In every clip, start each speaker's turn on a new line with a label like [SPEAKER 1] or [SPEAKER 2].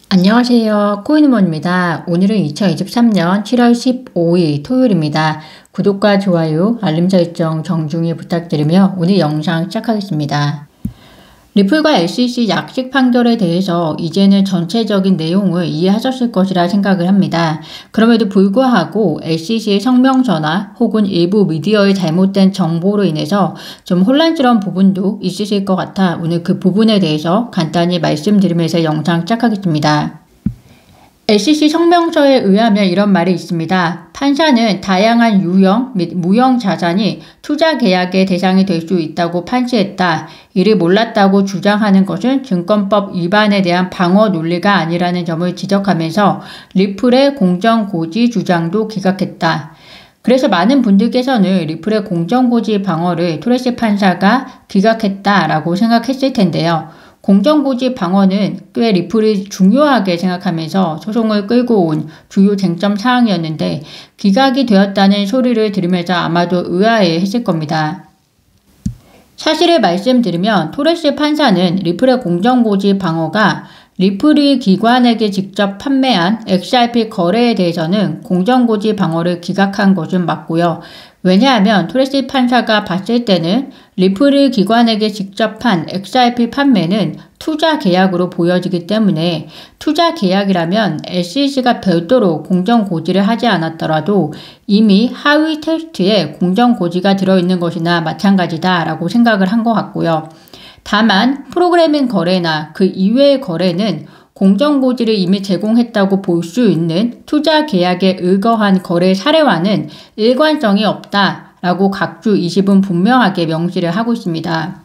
[SPEAKER 1] 안녕하세요. 코인우먼입니다. 오늘은 2023년 7월 15일 토요일입니다. 구독과 좋아요, 알림 설정 정중히 부탁드리며 오늘 영상 시작하겠습니다. 리플과 SEC 약식 판결에 대해서 이제는 전체적인 내용을 이해하셨을 것이라 생각을 합니다. 그럼에도 불구하고 SEC의 성명서나 혹은 일부 미디어의 잘못된 정보로 인해서 좀 혼란스러운 부분도 있으실 것 같아 오늘 그 부분에 대해서 간단히 말씀드리면서 영상 시작하겠습니다. SEC 성명서에 의하면 이런 말이 있습니다. 판사는 다양한 유형 및 무형 자산이 투자 계약의 대상이 될 수 있다고 판시했다. 이를 몰랐다고 주장하는 것은 증권법 위반에 대한 방어 논리가 아니라는 점을 지적하면서 리플의 공정고지 주장도 기각했다. 그래서 많은 분들께서는 리플의 공정고지 방어를 토레시 판사가 기각했다라고 생각했을 텐데요. 공정고지 방어는 꽤 리플이 중요하게 생각하면서 소송을 끌고 온 주요 쟁점 사항이었는데 기각이 되었다는 소리를 들으면서 아마도 의아해 했을 겁니다. 사실을 말씀드리면 토레시 판사는 리플의 공정고지 방어가 리플이 기관에게 직접 판매한 XRP 거래에 대해서는 공정고지 방어를 기각한 것은 맞고요. 왜냐하면 토레시 판사가 봤을 때는 리플이 기관에게 직접 한 XRP 판매는 투자 계약으로 보여지기 때문에 투자 계약이라면 SEC가 별도로 공정고지를 하지 않았더라도 이미 하위 텍스트에 공정고지가 들어있는 것이나 마찬가지다라고 생각을 한 것 같고요. 다만 프로그래밍 거래나 그 이외의 거래는 공정고지를 이미 제공했다고 볼 수 있는 투자 계약에 의거한 거래 사례와는 일관성이 없다라고 각주 20은 분명하게 명시를 하고 있습니다.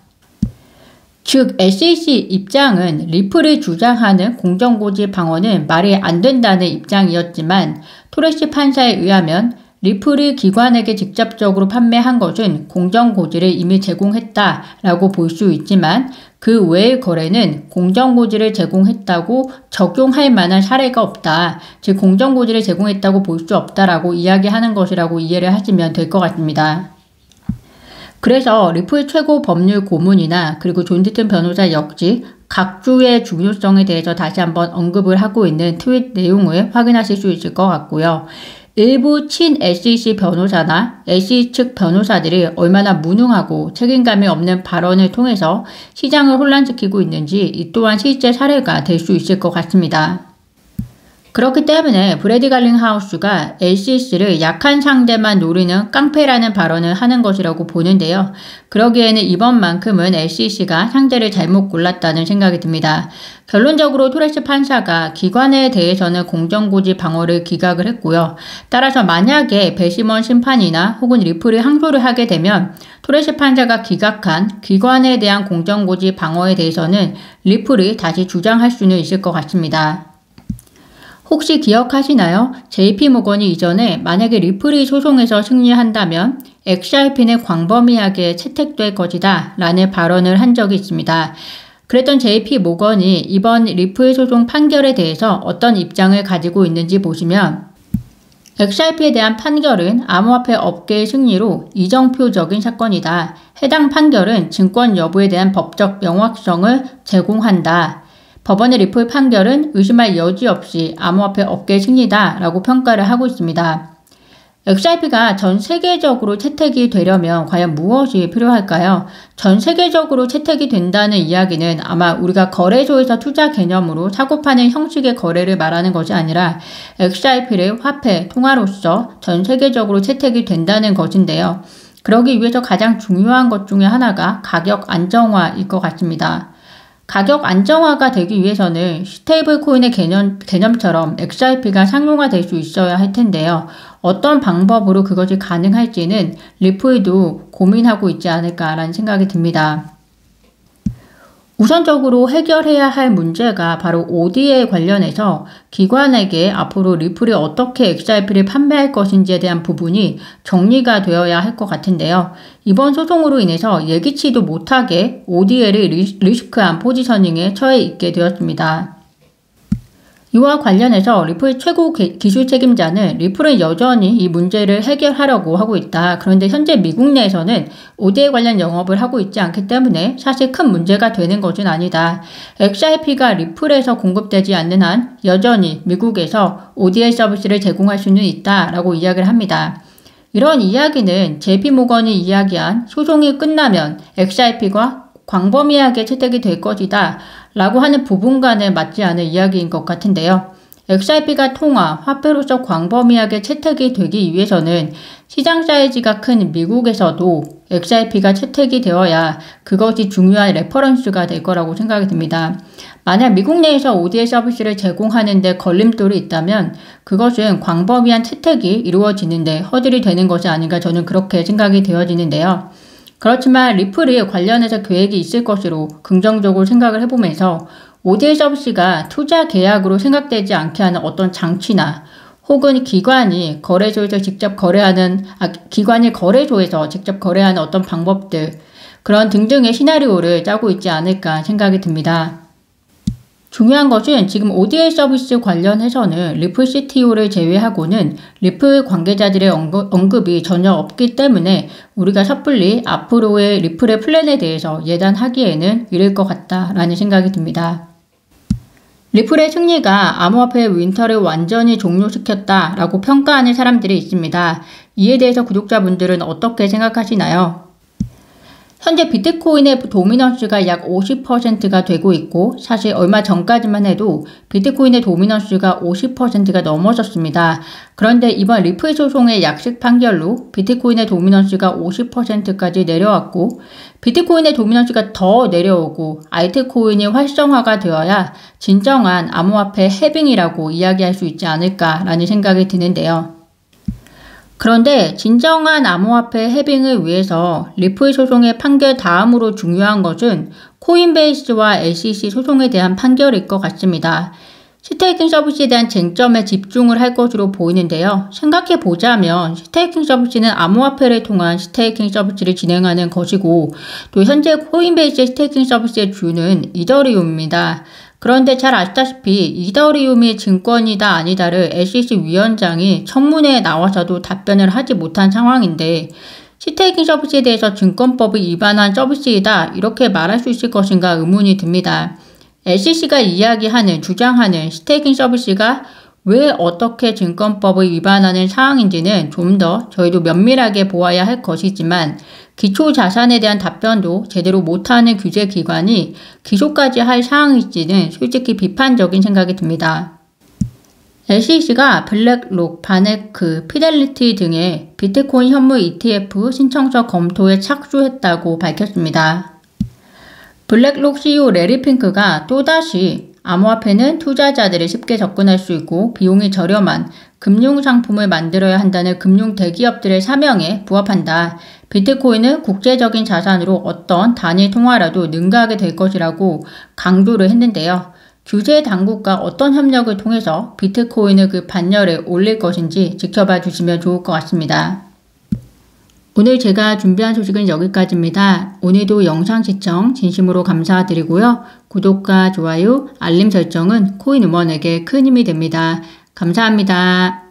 [SPEAKER 1] 즉 SEC 입장은 리플이 주장하는 공정고지 방어는 말이 안 된다는 입장이었지만 토레시 판사에 의하면 리플이 기관에게 직접적으로 판매한 것은 공정고지를 이미 제공했다라고 볼 수 있지만 그 외의 거래는 공정고지를 제공했다고 적용할 만한 사례가 없다. 즉 공정고지를 제공했다고 볼 수 없다라고 이야기하는 것이라고 이해를 하시면 될 것 같습니다. 그래서 리플 최고 법률 고문이나 그리고 존 디튼 변호사 역시 각주의 중요성에 대해서 다시 한번 언급을 하고 있는 트윗 내용을 확인하실 수 있을 것 같고요. 일부 친 SEC 변호사나 SEC 측 변호사들이 얼마나 무능하고 책임감이 없는 발언을 통해서 시장을 혼란시키고 있는지 이 또한 실제 사례가 될 수 있을 것 같습니다. 그렇기 때문에 브래디 갈링하우스가 SEC를 약한 상대만 노리는 깡패라는 발언을 하는 것이라고 보는데요. 그러기에는 이번만큼은 SEC가 상대를 잘못 골랐다는 생각이 듭니다. 결론적으로 토레시 판사가 기관에 대해서는 공정고지 방어를 기각을 했고요. 따라서 만약에 배심원 심판이나 혹은 리플이 항소를 하게 되면 토레시 판사가 기각한 기관에 대한 공정고지 방어에 대해서는 리플이 다시 주장할 수는 있을 것 같습니다. 혹시 기억하시나요? JP모건이 이전에 만약에 리플이 소송에서 승리한다면 XRP는 광범위하게 채택될 것이다 라는 발언을 한 적이 있습니다. 그랬던 JP모건이 이번 리플 소송 판결에 대해서 어떤 입장을 가지고 있는지 보시면 XRP에 대한 판결은 암호화폐 업계의 승리로 이정표적인 사건이다. 해당 판결은 증권 여부에 대한 법적 명확성을 제공한다. 법원의 리플 판결은 의심할 여지 없이 암호화폐 업계의 승리다 라고 평가를 하고 있습니다. XRP가 전 세계적으로 채택이 되려면 과연 무엇이 필요할까요? 전 세계적으로 채택이 된다는 이야기는 아마 우리가 거래소에서 투자 개념으로 사고파는 형식의 거래를 말하는 것이 아니라 XRP를 화폐, 통화로서 전 세계적으로 채택이 된다는 것인데요. 그러기 위해서 가장 중요한 것 중에 하나가 가격 안정화일 것 같습니다. 가격 안정화가 되기 위해서는 스테이블 코인의 개념처럼 XRP가 상용화될 수 있어야 할 텐데요. 어떤 방법으로 그것이 가능할지는 리플도 고민하고 있지 않을까라는 생각이 듭니다. 우선적으로 해결해야 할 문제가 바로 ODA에 관련해서 기관에게 앞으로 리플이 어떻게 XRP를 판매할 것인지에 대한 부분이 정리가 되어야 할 것 같은데요. 이번 소송으로 인해서 예기치도 못하게 ODA를 리스크한 포지셔닝에 처해 있게 되었습니다. 이와 관련해서 리플 최고 기술 책임자는 리플은 여전히 이 문제를 해결하려고 하고 있다. 그런데 현재 미국 내에서는 ODA 관련 영업을 하고 있지 않기 때문에 사실 큰 문제가 되는 것은 아니다. XRP가 리플에서 공급되지 않는 한 여전히 미국에서 ODA 서비스를 제공할 수는 있다라고 이야기를 합니다. 이런 이야기는 JP모건이 이야기한 소송이 끝나면 XRP가 광범위하게 채택이 될 것이다 라고 하는 부분과는 맞지 않은 이야기인 것 같은데요. XRP가 통화, 화폐로서 광범위하게 채택이 되기 위해서는 시장 사이즈가 큰 미국에서도 XRP가 채택이 되어야 그것이 중요한 레퍼런스가 될 거라고 생각이 듭니다. 만약 미국 내에서 ODA 서비스를 제공하는 데 걸림돌이 있다면 그것은 광범위한 채택이 이루어지는데 허들이 되는 것이 아닌가 저는 그렇게 생각이 되어지는데요. 그렇지만 리플이 관련해서 계획이 있을 것으로 긍정적으로 생각을 해보면서 ODA 서비스가 투자 계약으로 생각되지 않게 하는 어떤 장치나 혹은 기관이 거래소에서 직접 거래하는 어떤 방법들 그런 등등의 시나리오를 짜고 있지 않을까 생각이 듭니다. 중요한 것은 지금 ODA 서비스 관련해서는 리플 CTO를 제외하고는 리플 관계자들의 언급이 전혀 없기 때문에 우리가 섣불리 앞으로의 리플의 플랜에 대해서 예단하기에는 이를 것 같다라는 생각이 듭니다. 리플의 승리가 암호화폐 윈터를 완전히 종료시켰다라고 평가하는 사람들이 있습니다. 이에 대해서 구독자분들은 어떻게 생각하시나요? 현재 비트코인의 도미넌스가 약 50%가 되고 있고 사실 얼마 전까지만 해도 비트코인의 도미넌스가 50%가 넘어섰습니다. 그런데 이번 리플 소송의 약식 판결로 비트코인의 도미넌스가 50%까지 내려왔고 비트코인의 도미넌스가 더 내려오고 알트코인이 활성화가 되어야 진정한 암호화폐 해빙이라고 이야기할 수 있지 않을까라는 생각이 드는데요. 그런데 진정한 암호화폐 해빙을 위해서 리플 소송의 판결 다음으로 중요한 것은 코인베이스와 SEC 소송에 대한 판결일 것 같습니다. 스테이킹 서비스에 대한 쟁점에 집중을 할 것으로 보이는데요. 생각해보자면 스테이킹 서비스는 암호화폐를 통한 스테이킹 서비스를 진행하는 것이고 또 현재 코인베이스의 스테이킹 서비스의 주는 이더리움입니다. 그런데 잘 아시다시피 이더리움이 증권이다 아니다를 SEC 위원장이 청문회에 나와서도 답변을 하지 못한 상황인데 스테이킹 서비스에 대해서 증권법을 위반한 서비스이다 이렇게 말할 수 있을 것인가 의문이 듭니다. SEC가 주장하는 스테이킹 서비스가 왜 어떻게 증권법을 위반하는 사항인지는 좀 더 저희도 면밀하게 보아야 할 것이지만 기초 자산에 대한 답변도 제대로 못하는 규제기관이 기소까지 할 사항일지는 솔직히 비판적인 생각이 듭니다. SEC가 블랙록, 바네크, 피델리티 등의 비트코인 현물 ETF 신청서 검토에 착수했다고 밝혔습니다. 블랙록 CEO 레리 핑크가 또다시 암호화폐는 투자자들이 쉽게 접근할 수 있고 비용이 저렴한 금융상품을 만들어야 한다는 금융 대기업들의 사명에 부합한다. 비트코인은 국제적인 자산으로 어떤 단일 통화라도 능가하게 될 것이라고 강조를 했는데요. 규제 당국과 어떤 협력을 통해서 비트코인의 그 반열에 올릴 것인지 지켜봐 주시면 좋을 것 같습니다. 오늘 제가 준비한 소식은 여기까지입니다. 오늘도 영상 시청 진심으로 감사드리고요. 구독과 좋아요, 알림 설정은 코인 음원에게 큰 힘이 됩니다. 감사합니다.